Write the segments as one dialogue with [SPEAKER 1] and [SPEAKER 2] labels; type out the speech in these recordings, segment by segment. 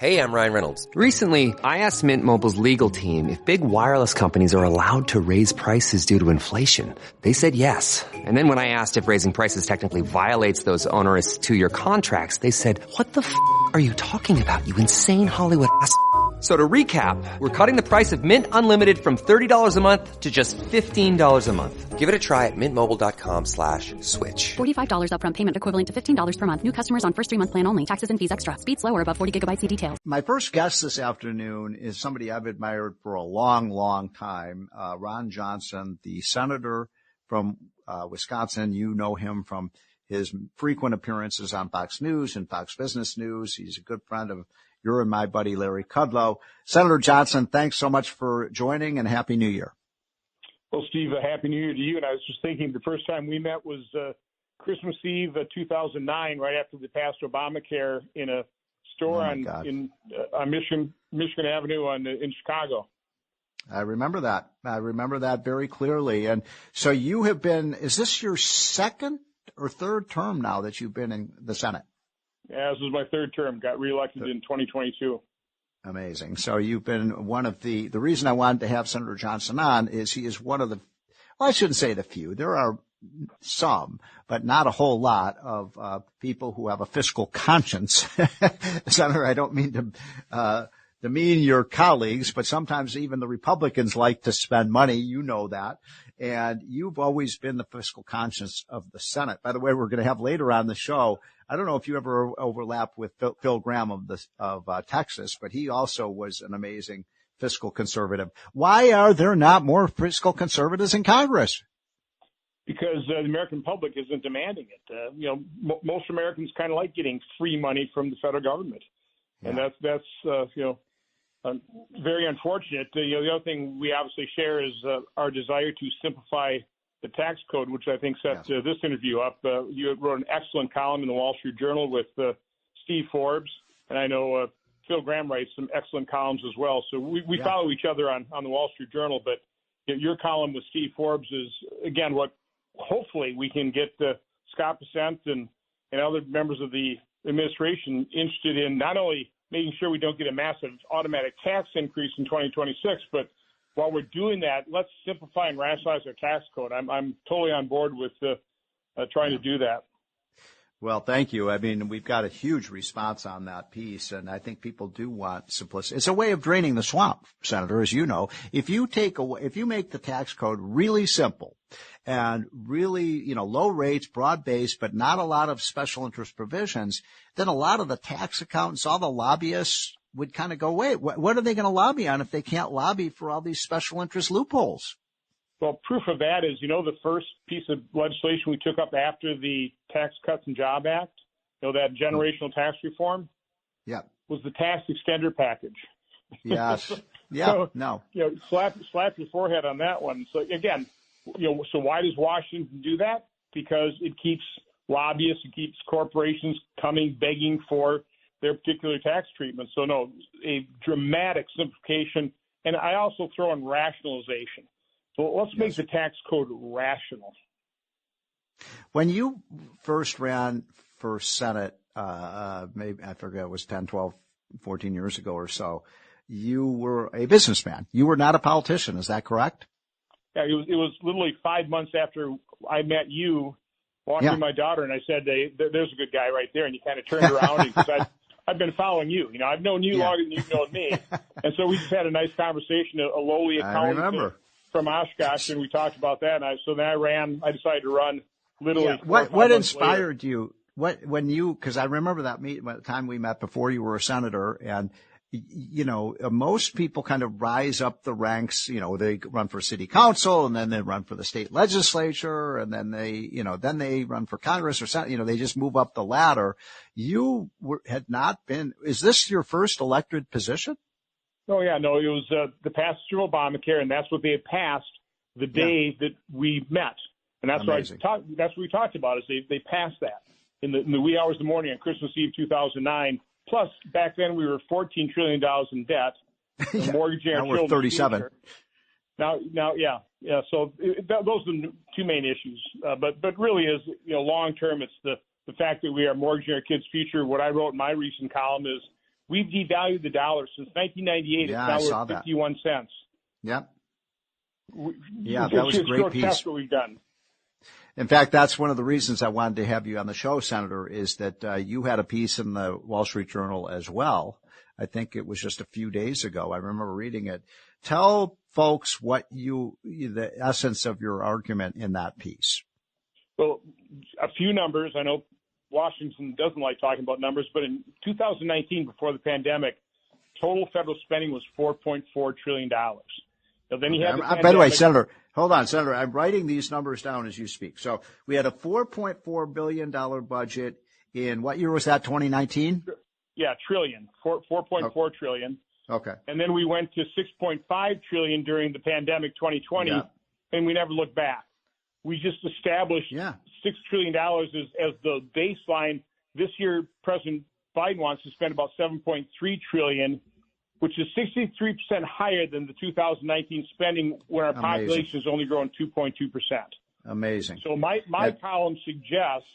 [SPEAKER 1] Hey, I'm Ryan Reynolds.
[SPEAKER 2] Recently, I asked Mint Mobile's legal team if big wireless companies are allowed to raise prices due to inflation. They said yes. And then when I asked if raising prices technically violates those onerous 2-year contracts, they said, "What the f*** are you talking about, you insane Hollywood ass?" So to recap, we're cutting the price of Mint Unlimited from $30 a month to just $15 a month.
[SPEAKER 1] Give it a try at mintmobile.com/switch.
[SPEAKER 3] $45 upfront payment equivalent to $15 per month. New customers on first 3-month plan only. Taxes and fees extra. Speed slower above 40 gigabytes. See details.
[SPEAKER 4] My first guest this afternoon is somebody I've admired for a long, long time, Ron Johnson, the senator from Wisconsin. You know him from his frequent appearances on Fox News and Fox Business News. He's a good friend of your and my buddy Larry Kudlow. Senator Johnson, thanks so much for joining, and Happy New Year.
[SPEAKER 5] Well, Steve, a Happy New Year to you. And I was just thinking the first time we met was Christmas Eve 2009, right after they passed Obamacare in a store on Michigan Avenue in Chicago.
[SPEAKER 4] I remember that. I remember that very clearly. And so you have been, is this your second or third term now that you've been in the Senate?
[SPEAKER 5] Yeah, this was my third term. Got reelected in 2022.
[SPEAKER 4] Amazing. So you've been one of the reason I wanted to have Senator Johnson on is he is one of the, well, I shouldn't say the few. There are some, but not a whole lot of people who have a fiscal conscience. Senator, I don't mean to demean your colleagues, but sometimes even the Republicans like to spend money. You know that. And you've always been the fiscal conscience of the Senate. By the way, we're going to have later on the show, I don't know if you ever overlap with Phil Gramm of Texas, but he also was an amazing fiscal conservative. Why are there not more fiscal conservatives in Congress?
[SPEAKER 5] Because the American public isn't demanding it. Most Americans kind of like getting free money from the federal government. And that's very unfortunate. The other thing we obviously share is our desire to simplify the tax code, which I think set this interview up. You wrote an excellent column in the Wall Street Journal with Steve Forbes, and I know Phil Gramm writes some excellent columns as well. So we follow each other on the Wall Street Journal, but your column with Steve Forbes is, again, what hopefully we can get Scott Bessent and other members of the administration interested in, not only making sure we don't get a massive automatic tax increase in 2026, but while we're doing that, let's simplify and rationalize our tax code. I'm totally on board with trying to do that.
[SPEAKER 4] Well, thank you. I mean, we've got a huge response on that piece, and I think people do want simplicity. It's a way of draining the swamp, Senator, as you know. If you make the tax code really simple and really, low rates, broad-based, but not a lot of special interest provisions, then a lot of the tax accountants, all the lobbyists would kind of go, wait, what are they going to lobby on if they can't lobby for all these special interest loopholes?
[SPEAKER 5] Well, proof of that is, the first piece of legislation we took up after the Tax Cuts and Job Act, that generational tax reform, was the tax extender package.
[SPEAKER 4] Yes. Yeah.
[SPEAKER 5] Slap your forehead on that one. So again, so why does Washington do that? Because it keeps lobbyists, it keeps corporations coming, begging for their particular tax treatment. So no, a dramatic simplification. And I also throw in rationalization. So let's make the tax code rational.
[SPEAKER 4] When you first ran for Senate, maybe I forget, it was 10, 12, 14 years ago or so, you were a businessman. You were not a politician. Is that correct?
[SPEAKER 5] Yeah, it was literally 5 months after I met you, walking my daughter, and I said, there's a good guy right there. And you kind of turned around because I've been following you. I've known you longer than you've known me. And so we just had a nice conversation, a lowly accountant from Oshkosh, and we talked about that. And so then I decided to run literally.
[SPEAKER 4] What inspired you? Because I remember that time we met before you were a senator, and most people kind of rise up the ranks. They run for city council, and then they run for the state legislature, and then they run for Congress or Senate. They just move up the ladder. You had not been. Is this your first elected position?
[SPEAKER 5] Oh yeah, no. It was the passage of Obamacare, and that's what they had passed the day that we met, and that's what that's what we talked about. Is they passed that in the wee hours of the morning on Christmas Eve 2009. Plus, back then we were $14 trillion in debt. Mortgaging our
[SPEAKER 4] we're 37.
[SPEAKER 5] Now, yeah. So those are the two main issues. But really, is long term, it's the fact that we are mortgaging our kids' future. What I wrote in my recent column is we've devalued the dollar since 1998.
[SPEAKER 4] Yeah,
[SPEAKER 5] it's
[SPEAKER 4] I
[SPEAKER 5] now
[SPEAKER 4] saw
[SPEAKER 5] worth
[SPEAKER 4] that.
[SPEAKER 5] 51 cents.
[SPEAKER 4] Yep. Yeah, that was a great piece.
[SPEAKER 5] That's what we've done.
[SPEAKER 4] In fact, that's one of the reasons I wanted to have you on the show, Senator, is that you had a piece in the Wall Street Journal as well. I think it was just a few days ago. I remember reading it. Tell folks what the essence of your argument in that piece.
[SPEAKER 5] Well, a few numbers. I know Washington doesn't like talking about numbers, but in 2019, before the pandemic, total federal spending was $4.4 trillion. Now, then you have the
[SPEAKER 4] By the way, Senator, hold on, Senator. I'm writing these numbers down as you speak. So we had a $4.4 billion budget in what year was that, 2019?
[SPEAKER 5] Yeah, trillion, 4.4 trillion.
[SPEAKER 4] Okay.
[SPEAKER 5] And then we went to 6.5 trillion during the pandemic 2020, and we never looked back. We just established $6 trillion as the baseline. This year, President Biden wants to spend about 7.3 trillion, which is 63% higher than the 2019 spending, when our population has only grown 2.2%.
[SPEAKER 4] Amazing.
[SPEAKER 5] So my column suggests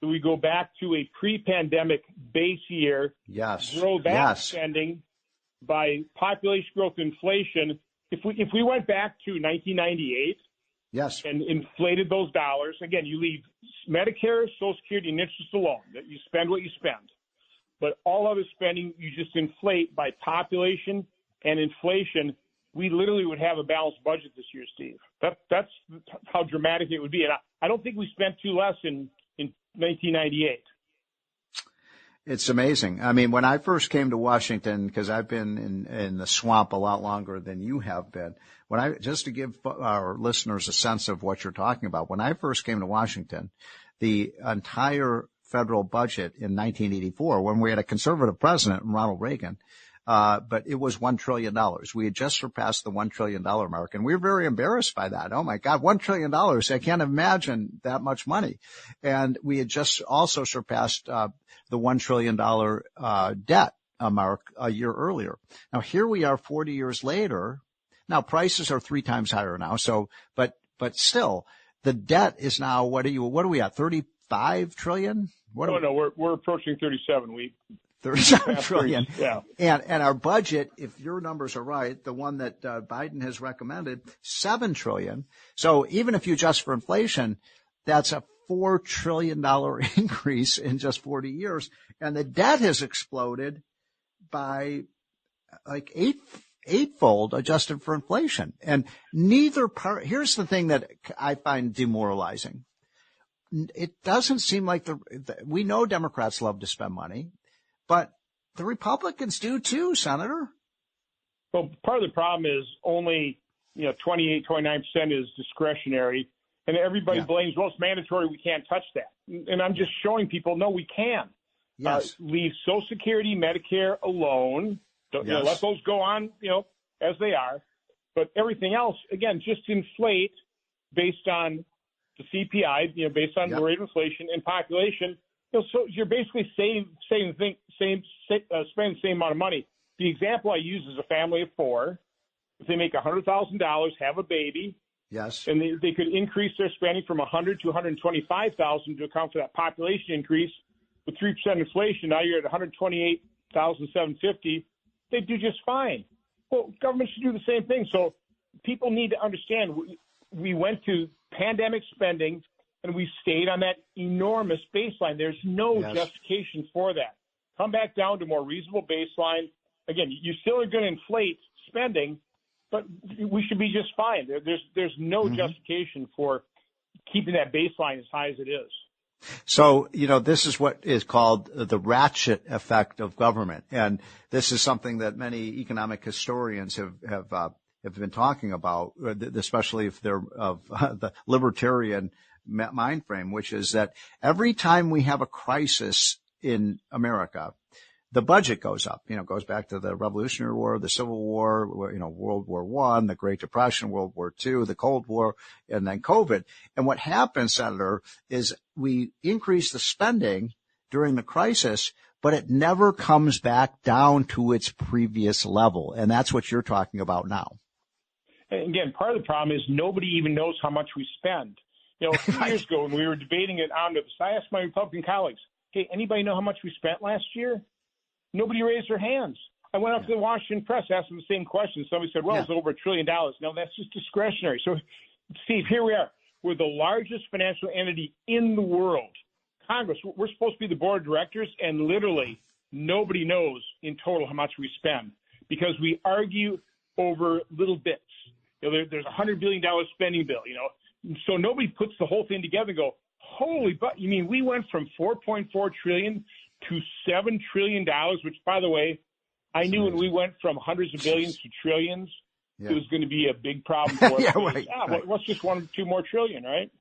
[SPEAKER 5] that we go back to a pre-pandemic base year, grow that spending by population growth, inflation. If we went back to 1998, and inflated those dollars, again, you leave Medicare, Social Security, and interest alone. That you spend what you spend, but all other spending you just inflate by population and inflation. We literally would have a balanced budget this year, Steve. That's how dramatic it would be, and I don't think we spent too less in 1998.
[SPEAKER 4] It's amazing. I mean, when I first came to Washington, because I've been in the swamp a lot longer than you have been, just to give our listeners a sense of what you're talking about, when I first came to Washington, the entire federal budget in 1984, when we had a conservative president, Ronald Reagan, but it was $1 trillion. We had just surpassed the $1 trillion mark, and we were very embarrassed by that. Oh my God, $1 trillion. I can't imagine that much money. And we had just also surpassed, the $1 trillion, debt mark a year earlier. Now here we are 40 years later. Now prices are 3 times higher now. So, but still the debt is now, what are we at? 35 trillion?
[SPEAKER 5] No, we're approaching 37.
[SPEAKER 4] 37 trillion.
[SPEAKER 5] Yeah.
[SPEAKER 4] And our budget, if your numbers are right, the one that Biden has recommended, 7 trillion. So even if you adjust for inflation, that's a $4 trillion increase in just 40 years. And the debt has exploded by like eightfold adjusted for inflation. And neither part, here's the thing that I find demoralizing. It doesn't seem like we know Democrats love to spend money, but the Republicans do too, Senator.
[SPEAKER 5] Well, part of the problem is only, 28, 29% is discretionary. And everybody blames, well, it's mandatory, we can't touch that. And I'm just showing people, no, we can. Leave Social Security, Medicare alone. Let those go on, as they are. But everything else, again, just inflate based on the CPI, based on the rate of inflation and population. So you're basically spending the same amount of money. The example I use is a family of 4. If they make $100,000, have a baby, and they could increase their spending from $100,000 to $125,000 to account for that population increase. With 3% inflation, now you're at $128,750. They do just fine. Well, government should do the same thing. So people need to understand we went to pandemic spending and we stayed on that enormous baseline. There's no justification for that. Come back down to a more reasonable baseline. Again, you still are going to inflate spending, but we should be just fine. There's no justification for keeping that baseline as high as it is.
[SPEAKER 4] So, this is what is called the ratchet effect of government. And this is something that many economic historians have been talking about, especially if they're of the libertarian mind frame, which is that every time we have a crisis in America, the budget goes up, goes back to the Revolutionary War, the Civil War, World War I, the Great Depression, World War II, the Cold War, and then COVID. And what happens, Senator, is we increase the spending during the crisis, but it never comes back down to its previous level. And that's what you're talking about now.
[SPEAKER 5] And again, part of the problem is nobody even knows how much we spend. A few years ago when we were debating it on the, I asked my Republican colleagues, hey, anybody know how much we spent last year? Nobody raised their hands. I went up to the Washington Press, asked them the same question. Somebody said, well, it's over $1 trillion. No, that's just discretionary. So, Steve, here we are. We're the largest financial entity in the world. Congress, we're supposed to be the board of directors, and literally nobody knows in total how much we spend because we argue over little bits. There's a $100 billion spending bill, so nobody puts the whole thing together and go, holy, but you mean we went from $4.4 trillion to $7 trillion, which, by the way, I knew when we went from hundreds of billions to trillions, it was going to be a big problem for us.
[SPEAKER 4] Right.
[SPEAKER 5] What's just 1 or 2 more trillion, right?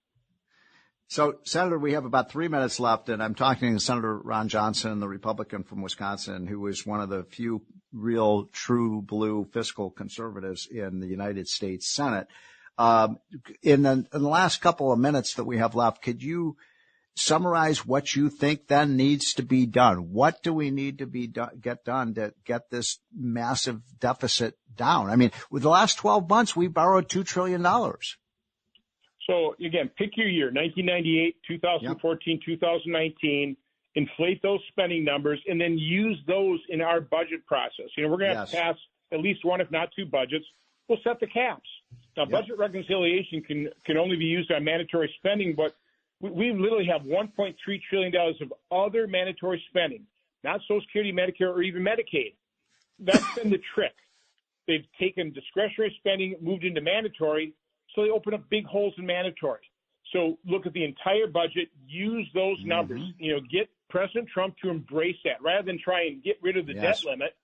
[SPEAKER 4] So, Senator, we have about 3 minutes left, and I'm talking to Senator Ron Johnson, the Republican from Wisconsin, who is one of the few real, true blue fiscal conservatives in the United States Senate. In the last couple of minutes that we have left, could you summarize what you think then needs to be done? What do we need to get done to get this massive deficit down? I mean, with the last 12 months, we borrowed $2 trillion.
[SPEAKER 5] So, again, pick your year, 1998, 2014, 2019, inflate those spending numbers, and then use those in our budget process. We're going to have to pass at least one, if not 2 budgets. We'll set the caps. Now, budget reconciliation can only be used on mandatory spending, but we literally have $1.3 trillion of other mandatory spending, not Social Security, Medicare, or even Medicaid. That's been the trick. They've taken discretionary spending, moved into mandatory, so they open up big holes in mandatory. So look at the entire budget, use those numbers, get President Trump to embrace that rather than try and get rid of the debt limit.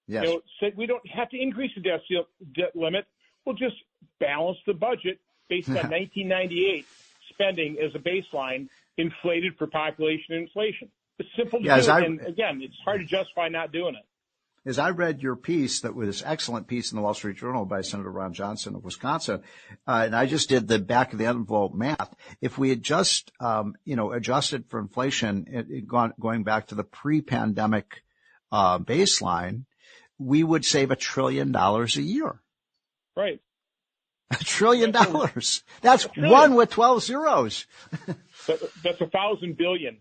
[SPEAKER 5] Say we don't have to increase the debt limit. We'll just balance the budget based on 1998 spending as a baseline, inflated for population inflation. It's simple to do, and again, it's hard to justify not doing it.
[SPEAKER 4] As I read your piece, that was an excellent piece in the Wall Street Journal by Senator Ron Johnson of Wisconsin, and I just did the back of the envelope math. If we had just, adjusted for inflation, going back to the pre-pandemic baseline, we would save $1 trillion a year.
[SPEAKER 5] Right.
[SPEAKER 4] $1 trillion. That's one with 12 zeros.
[SPEAKER 5] That's 1,000 billion.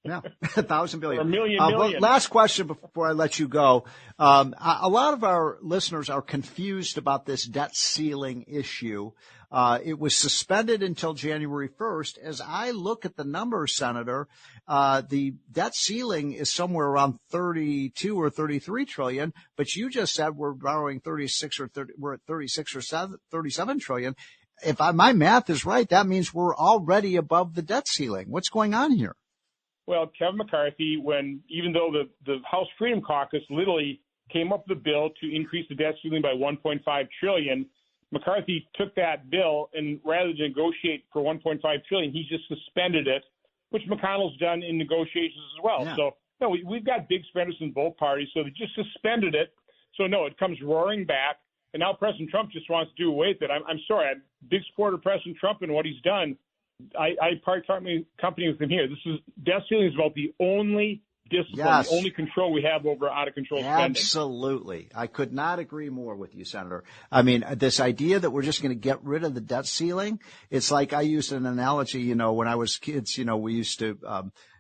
[SPEAKER 4] Yeah, 1,000 billion.
[SPEAKER 5] Or a million.
[SPEAKER 4] Last question before I let you go. A lot of our listeners are confused about this debt ceiling issue. It was suspended until January 1st. As I look at the numbers, Senator, the debt ceiling is somewhere around 32 or 33 trillion, but you just said we're borrowing 36 or 37 trillion. If my math is right, that means we're already above the debt ceiling. What's going on here?
[SPEAKER 5] Well, Kevin McCarthy, even though the House Freedom Caucus literally came up with a bill to increase the debt ceiling by $1.5 trillion, McCarthy took that bill and rather than negotiate for $1.5 trillion, he just suspended it, which McConnell's done in negotiations as well. Yeah. So, no, we've got big spenders in both parties, so they just suspended it. So, no, it comes roaring back, and now President Trump just wants to do away with it. I'm sorry, I'm a big supporter of President Trump and what he's done. I part company with him here. Debt ceiling is about the only discipline, the only control we have over out of control spending.
[SPEAKER 4] Absolutely. I could not agree more with you, Senator. I mean, this idea that we're just going to get rid of the debt ceiling, it's like I used an analogy, when I was kids, we used to,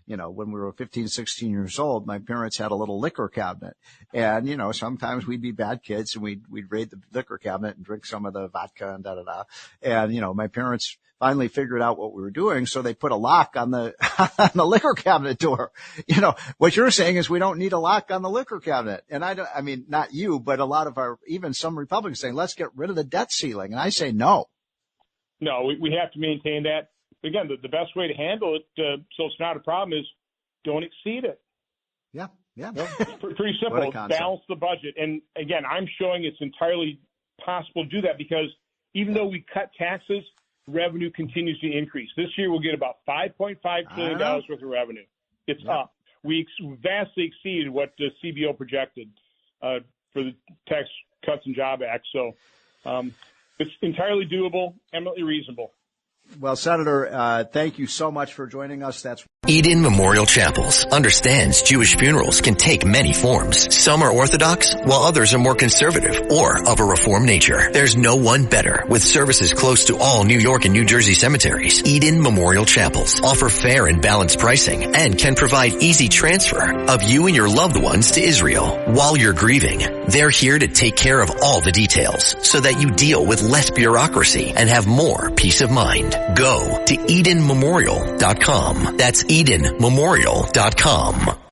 [SPEAKER 4] when we were 15, 16 years old, my parents had a little liquor cabinet. And, sometimes we'd be bad kids and we'd raid the liquor cabinet and drink some of the vodka and da-da-da. And, my parents finally figured out what we were doing, so they put a lock on the on the liquor cabinet door. What you're saying is we don't need a lock on the liquor cabinet. And not you, but a lot of even some Republicans saying, let's get rid of the debt ceiling. And I say no.
[SPEAKER 5] No, we have to maintain that. Again, the best way to handle it, so it's not a problem, is don't exceed it.
[SPEAKER 4] Yeah.
[SPEAKER 5] Pretty simple. Balance the budget. And again, I'm showing it's entirely possible to do that because even though we cut taxes, revenue continues to increase. This year we'll get about $5.5 trillion worth of revenue. It's up. We vastly exceeded what the CBO projected for the Tax Cuts and Job Act. So it's entirely doable, eminently reasonable.
[SPEAKER 4] Well, Senator, thank you so much for joining us. That's
[SPEAKER 6] Eden Memorial Chapels understands Jewish funerals can take many forms. Some are Orthodox, while others are more conservative or of a Reformed nature. There's no one better. With services close to all New York and New Jersey cemeteries, Eden Memorial Chapels offer fair and balanced pricing and can provide easy transfer of you and your loved ones to Israel. While you're grieving, they're here to take care of all the details so that you deal with less bureaucracy and have more peace of mind. Go to EdenMemorial.com. That's EdenMemorial.com.